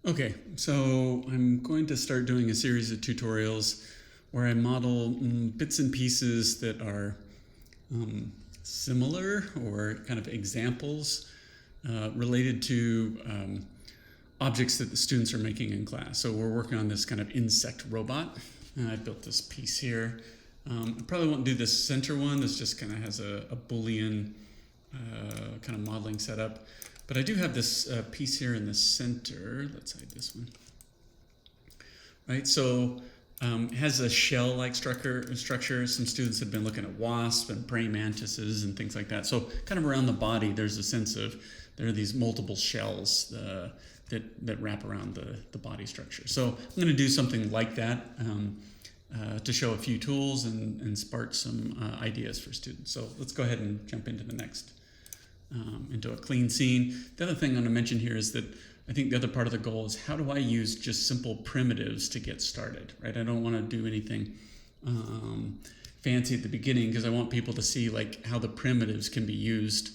Okay, so I'm going to start doing a series of tutorials where I model bits and pieces that are similar or kind of examples related to objects that the students are making in class. So we're working on this kind of insect robot. I built this piece here. I probably won't do this center one. This just kind of has a Boolean kind of modeling setup. But I do have this piece here in the center. Let's hide this one. Right, so it has a shell-like structure. Some students have been looking at wasps and praying mantises and things like that. So kind of around the body, there's a sense of there are these multiple shells that wrap around the body structure. So I'm going to do something like that to show a few tools and spark some ideas for students. So let's go ahead and jump into the next. Into a clean scene. The other thing I'm going to mention here is that I think the other part of the goal is how do I use just simple primitives to get started, right? I don't want to do anything fancy at the beginning because I want people to see like how the primitives can be used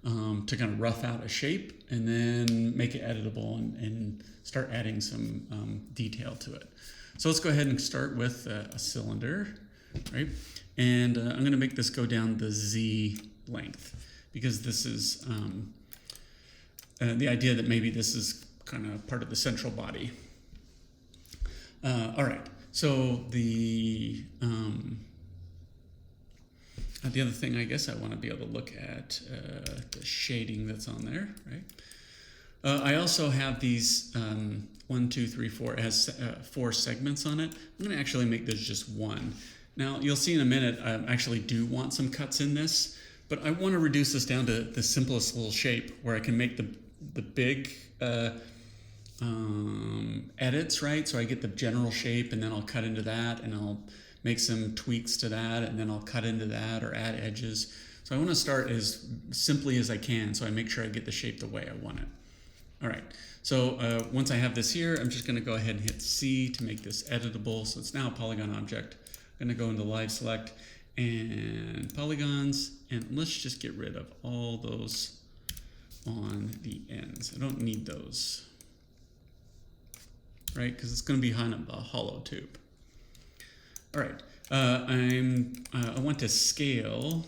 to kind of rough out a shape and then make it editable and start adding some detail to it. So let's go ahead and start with a cylinder, right? And I'm going to make this go down the Z length, because this is the idea that maybe this is kind of part of the central body. All right, so the other thing I guess I want to be able to look at the shading that's on there, right? I also have these 1, 2, 3, 4. It has 4 segments on it. I'm going to actually make this just one. Now, you'll see in a minute, I actually do want some cuts in this. But I want to reduce this down to the simplest little shape where I can make the big edits, right? So I get the general shape and then I'll cut into that and I'll make some tweaks to that and then I'll cut into that or add edges. So I want to start as simply as I can so I make sure I get the shape the way I want it. All right, so once I have this here, I'm just going to go ahead and hit C to make this editable. So it's now a polygon object. I'm going to go into Live Select and polygons, and let's just get rid of all those on the ends. I don't need those, right? Because it's going to be kind of a hollow tube. All right, I want to scale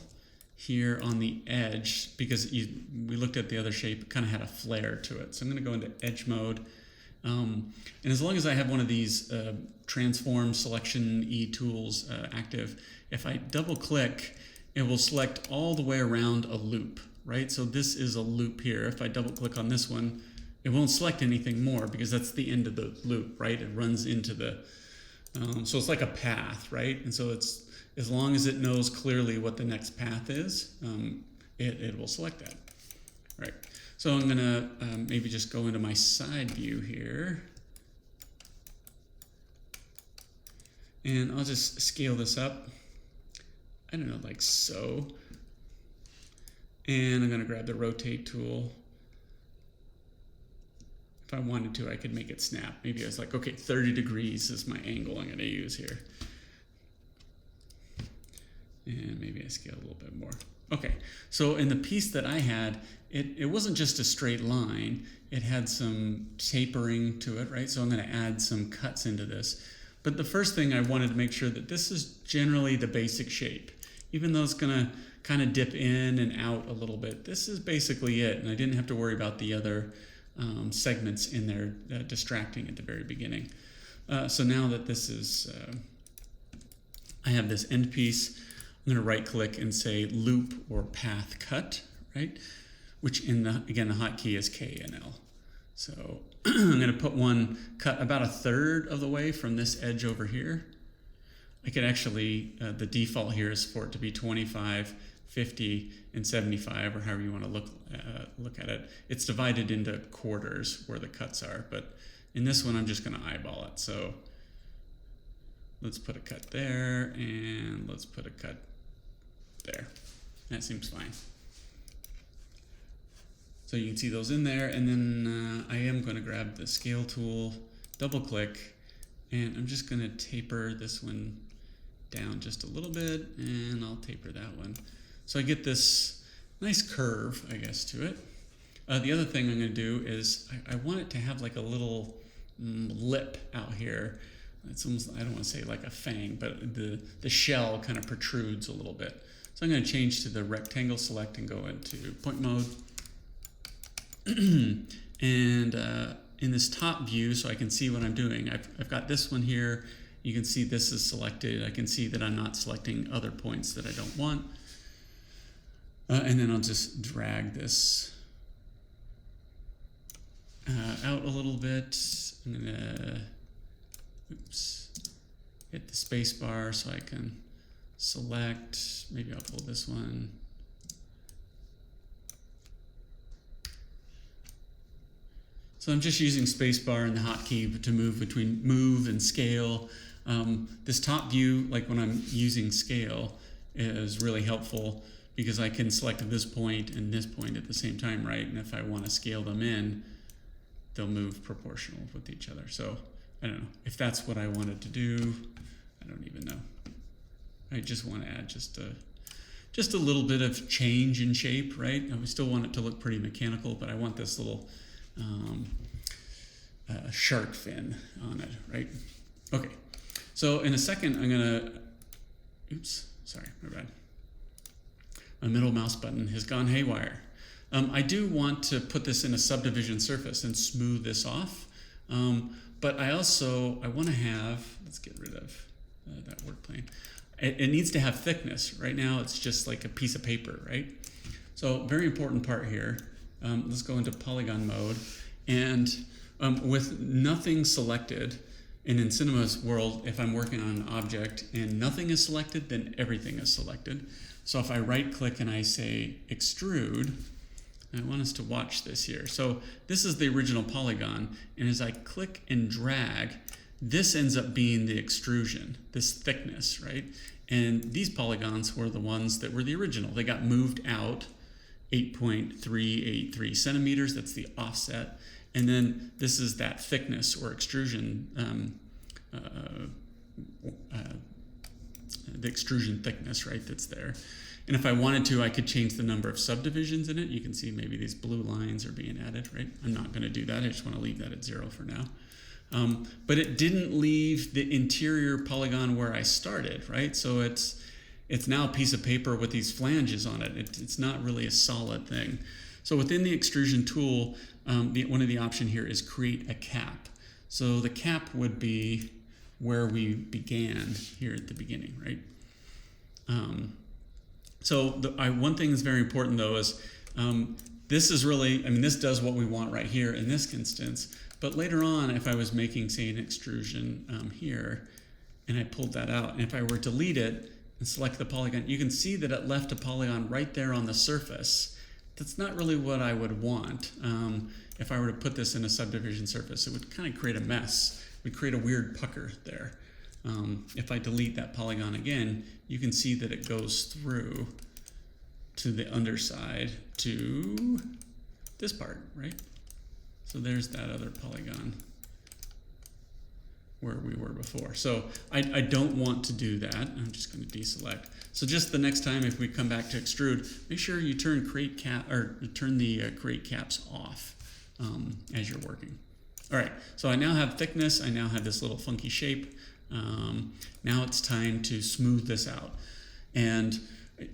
here on the edge because we looked at the other shape, it kind of had a flare to it. So I'm going to go into edge mode. And as long as I have one of these transform selection E tools active, if I double click, it will select all the way around a loop, right? So this is a loop here. If I double click on this one, it won't select anything more because that's the end of the loop, right? It runs into the, so it's like a path, right? And so it's, as long as it knows clearly what the next path is, it will select that, right? So I'm gonna maybe just go into my side view here. And I'll just scale this up. I don't know, like so. And I'm gonna grab the rotate tool. If I wanted to, I could make it snap. Maybe I was like, okay, 30 degrees is my angle I'm gonna use here. And maybe I scale a little bit more. Okay, so in the piece that I had, it wasn't just a straight line. It had some tapering to it, right? So I'm going to add some cuts into this. But the first thing I wanted to make sure that this is generally the basic shape. Even though it's going to kind of dip in and out a little bit, this is basically it. And I didn't have to worry about the other segments in there distracting at the very beginning. So now that this is, I have this end piece, I'm going to right click and say loop or path cut, right? Which again, the hotkey is K and L. So I'm going to put one cut about 1/3 of the way from this edge over here. I could actually, the default here is for it to be 25, 50, and 75, or however you want to look at it. It's divided into quarters where the cuts are, but in this one, I'm just going to eyeball it. So let's put a cut there, and let's put a cut there. That seems fine. So you can see those in there, and then I am going to grab the scale tool, double click, and I'm just going to taper this one down just a little bit, and I'll taper that one. So I get this nice curve, I guess, to it. The other thing I'm going to do is I want it to have like a little lip out here. It's almost, I don't want to say like a fang, but the shell kind of protrudes a little bit. So I'm going to change to the rectangle select and go into point mode. And in this top view, so I can see what I'm doing, I've got this one here. You can see this is selected. I can see that I'm not selecting other points that I don't want. And then I'll just drag this out a little bit. I'm gonna, hit the space bar so I can select. Maybe I'll pull this one. So I'm just using spacebar and the hotkey to move between move and scale. This top view, like when I'm using scale, is really helpful because I can select this point and this point at the same time, right? And if I want to scale them in, they'll move proportional with each other. So I don't know if that's what I wanted to do. I don't even know. I just want to add just a little bit of change in shape, right? I still want it to look pretty mechanical, but I want this little shark fin on it, right? Okay, so in a second I'm gonna, my bad. My middle mouse button has gone haywire. I do want to put this in a subdivision surface and smooth this off, but I want to have, let's get rid of that work plane. It needs to have thickness. Right now it's just like a piece of paper, right? So very important part here. Let's go into polygon mode, and with nothing selected, and in Cinema's world, if I'm working on an object and nothing is selected, then everything is selected. So if I right click and I say extrude, I want us to watch this here. So this is the original polygon, and as I click and drag, this ends up being the extrusion, this thickness, right? And these polygons were the ones that were the original. They got moved out 8.383 centimeters, that's the offset. And then this is that thickness or extrusion, the extrusion thickness, right, that's there. And if I wanted to, I could change the number of subdivisions in it. You can see maybe these blue lines are being added, right? I'm not going to do that. I just want to leave that at 0 for now. But it didn't leave the interior polygon where I started, right? So it's now a piece of paper with these flanges on it. It's not really a solid thing. So within the extrusion tool, one of the option here is create a cap. So the cap would be where we began here at the beginning, right? One thing that's very important though is this is really, this does what we want right here in this instance. But later on, if I was making, say, an extrusion here, and I pulled that out, and if I were to delete it and select the polygon, you can see that it left a polygon right there on the surface. That's not really what I would want. If I were to put this in a subdivision surface, it would kind of create a mess. It would create a weird pucker there. If I delete that polygon again, you can see that it goes through to the underside to this part, right? So there's that other polygon where we were before. So I don't want to do that. I'm just going to deselect. So just the next time if we come back to extrude, make sure you turn turn the create caps off as you're working. All right, so I now have thickness. I now have this little funky shape. Now it's time to smooth this out. And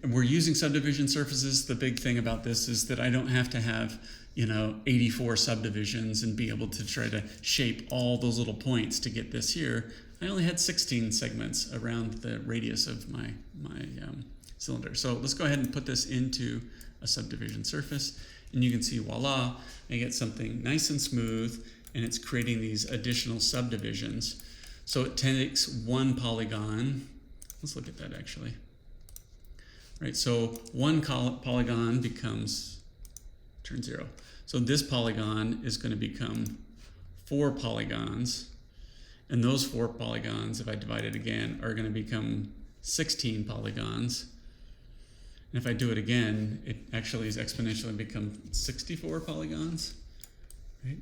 we're using subdivision surfaces. The big thing about this is that I don't have to have 84 subdivisions and be able to try to shape all those little points to get this here. I only had 16 segments around the radius of my cylinder. So let's go ahead and put this into a subdivision surface, and you can see, voila, I get something nice and smooth, and it's creating these additional subdivisions. So it takes one polygon. Let's look at that actually. Right, so one polygon turns 0. So this polygon is going to become 4 polygons, and those 4 polygons, if I divide it again, are going to become 16 polygons. And if I do it again, it actually is exponentially become 64 polygons, right?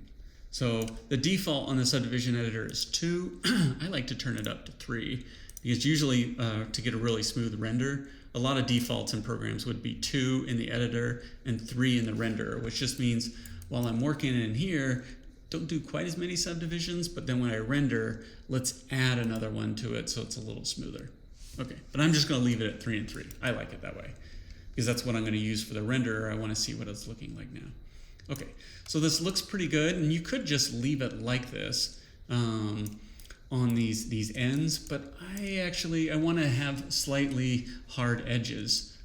So the default on the subdivision editor is 2. I like to turn it up to 3 because usually to get a really smooth render, a lot of defaults in programs would be 2 in the editor and 3 in the renderer, which just means while I'm working in here, don't do quite as many subdivisions, but then when I render, let's add another one to it so it's a little smoother. Okay, but I'm just going to leave it at 3 and 3. I like it that way because that's what I'm going to use for the renderer. I want to see what it's looking like now. Okay, so this looks pretty good, and you could just leave it like this on these ends, but I want to have slightly hard edges.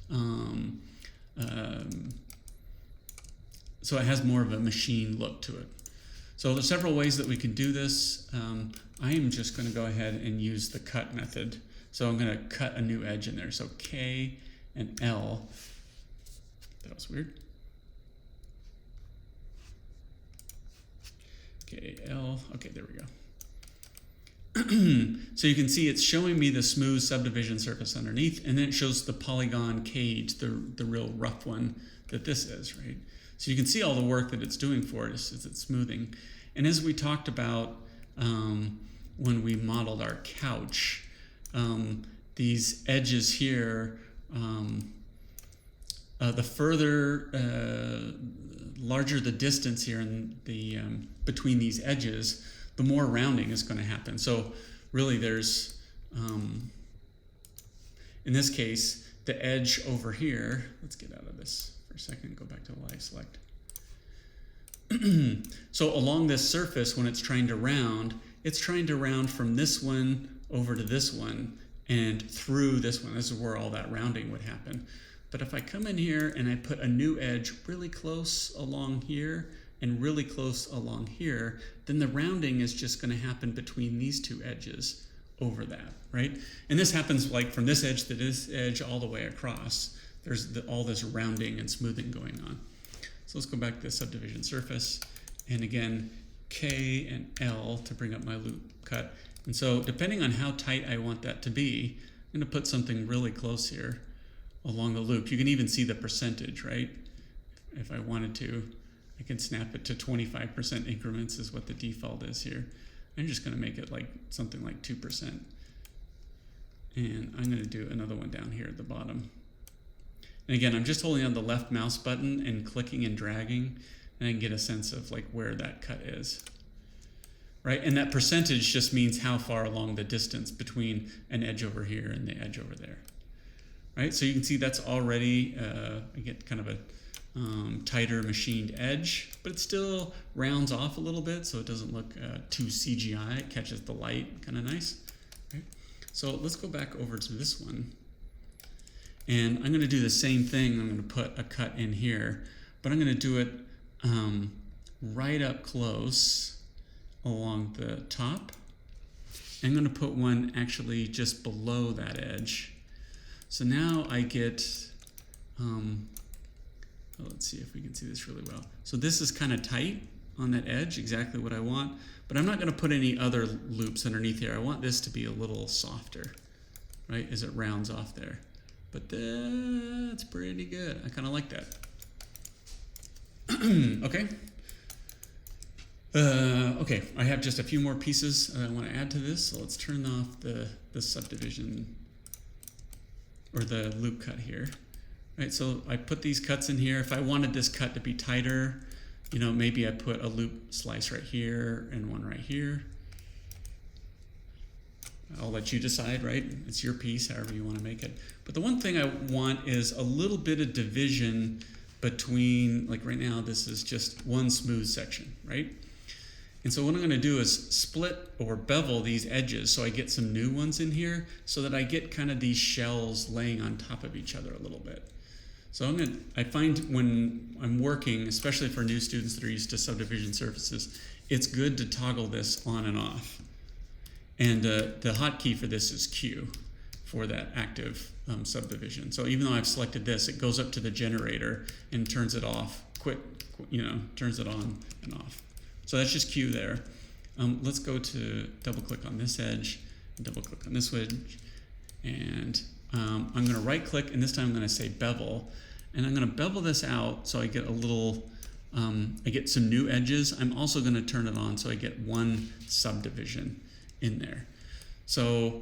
So it has more of a machine look to it. So there's several ways that we can do this. I am just going to go ahead and use the cut method. So I'm going to cut a new edge in there. So K and L. That was weird. K, L. Okay, there we go. So you can see it's showing me the smooth subdivision surface underneath, and then it shows the polygon cage, the real rough one that this is, right? So you can see all the work that it's doing for it as it's smoothing. And as we talked about when we modeled our couch, these edges here, the further, larger the distance here in the between these edges, the more rounding is going to happen. So really there's, in this case, the edge over here, let's get out of this for a second, go back to the live select. So along this surface, when it's trying to round from this one over to this one and through this one. This is where all that rounding would happen. But if I come in here and I put a new edge really close along here and really close along here, then the rounding is just going to happen between these two edges over that, right? And this happens like from this edge to this edge all the way across. There's all this rounding and smoothing going on. So let's go back to the subdivision surface. And again, K and L to bring up my loop cut. And so depending on how tight I want that to be, I'm going to put something really close here along the loop. You can even see the percentage, right? If I wanted to, I can snap it to 25% increments is what the default is here. I'm just going to make it like something like 2%. And I'm going to do another one down here at the bottom. And again, I'm just holding on the left mouse button and clicking and dragging, and I can get a sense of like where that cut is. Right? And that percentage just means how far along the distance between an edge over here and the edge over there. Right? So you can see that's already, I get kind of a tighter machined edge, but it still rounds off a little bit so it doesn't look too CGI. It catches the light kind of nice. Right? So let's go back over to this one. And I'm going to do the same thing. I'm going to put a cut in here, but I'm going to do it right up close along the top. I'm going to put one actually just below that edge. So now I get, let's see if we can see this really well. So this is kind of tight on that edge, exactly what I want, but I'm not going to put any other loops underneath here. I want this to be a little softer, right, as it rounds off there. But that's pretty good. I kind of like that. Okay. Okay, I have just a few more pieces I want to add to this. So let's turn off the subdivision or the loop cut here. Right, so I put these cuts in here. If I wanted this cut to be tighter, you know, maybe I put a loop slice right here and one right here. I'll let you decide, right? It's your piece, however you want to make it. But the one thing I want is a little bit of division between, like right now, this is just one smooth section, right? And so what I'm going to do is split or bevel these edges so I get some new ones in here so that I get kind of these shells laying on top of each other a little bit. So I find when I'm working, especially for new students that are used to subdivision surfaces, it's good to toggle this on and off. And the hotkey for this is Q for that active subdivision. So even though I've selected this, it goes up to the generator and turns it off, turns it on and off. So that's just Q there. Let's go to double click on this edge, and double click on this edge. And I'm going to right click, and this time I'm going to say bevel. And I'm going to bevel this out so I get a little, I get some new edges. I'm also going to turn it on so I get one subdivision in there. So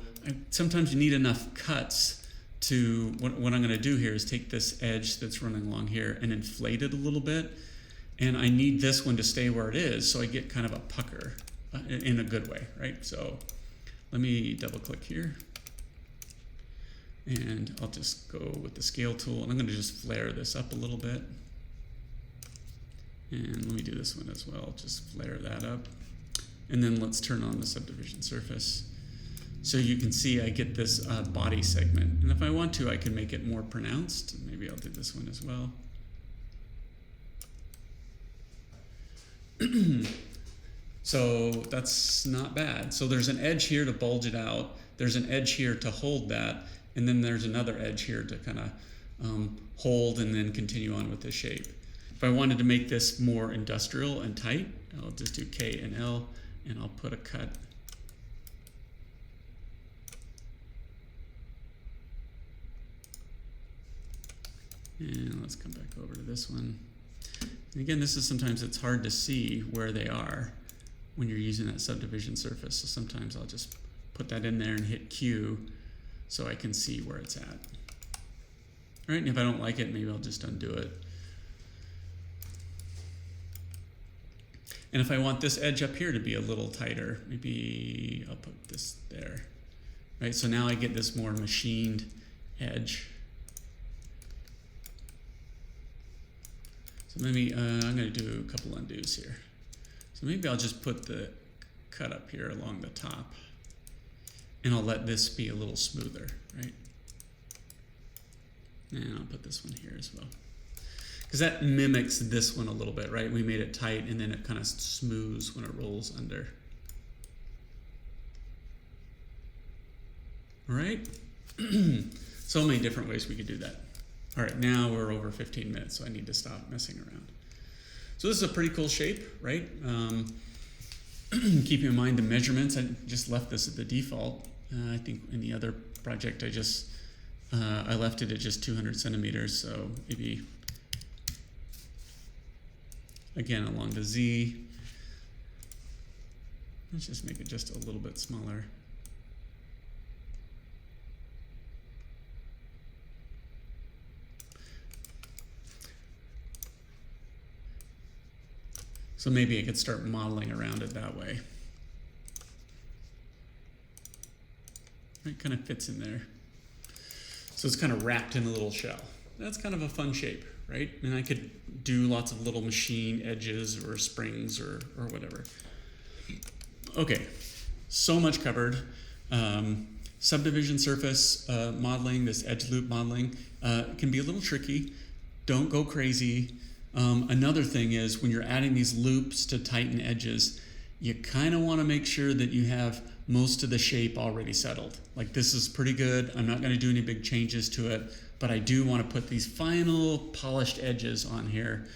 sometimes you need enough cuts what I'm going to do here is take this edge that's running along here and inflate it a little bit. And I need this one to stay where it is, so I get kind of a pucker in a good way, right? So let me double click here. And I'll just go with the scale tool, and I'm going to just flare this up a little bit. And let me do this one as well, just flare that up. And then let's turn on the subdivision surface. So you can see I get this body segment. And if I want to, I can make it more pronounced. Maybe I'll do this one as well. So that's not bad. So there's an edge here to bulge it out. There's an edge here to hold that. And then there's another edge here to kind of hold and then continue on with the shape. If I wanted to make this more industrial and tight, I'll just do K and L, and I'll put a cut. And let's come back over to this one. And again, this is sometimes it's hard to see where they are when you're using that subdivision surface. So sometimes I'll just put that in there and hit Q so I can see where it's at. All right, and if I don't like it, maybe I'll just undo it. And if I want this edge up here to be a little tighter, maybe I'll put this there. Right, so now I get this more machined edge. So maybe I'm going to do a couple undos here. So maybe I'll just put the cut up here along the top, and I'll let this be a little smoother, right? And I'll put this one here as well, because that mimics this one a little bit, right? We made it tight, and then it kind of smooths when it rolls under. All right? So many different ways we could do that. All right, now we're over 15 minutes, so I need to stop messing around. So this is a pretty cool shape, right? Keep in mind the measurements. I just left this at the default. I think in the other project, I left it at just 200 centimeters, so maybe, again, along the Z. Let's just make it just a little bit smaller. So maybe I could start modeling around it that way. It kind of fits in there. So it's kind of wrapped in a little shell. That's kind of a fun shape, right? And I could do lots of little machine edges or springs or whatever. Okay, so much covered. Subdivision surface modeling, this edge loop modeling, can be a little tricky. Don't go crazy. Another thing is when you're adding these loops to tighten edges, you kind of want to make sure that you have most of the shape already settled. Like this is pretty good. I'm not going to do any big changes to it, but I do want to put these final polished edges on here,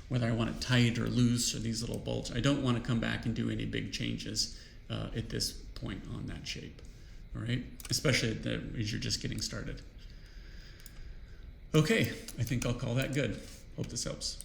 whether I want it tight or loose or these little bolts. I don't want to come back and do any big changes at this point on that shape, all right? Especially as you're just getting started. Okay, I think I'll call that good. Hope this helps.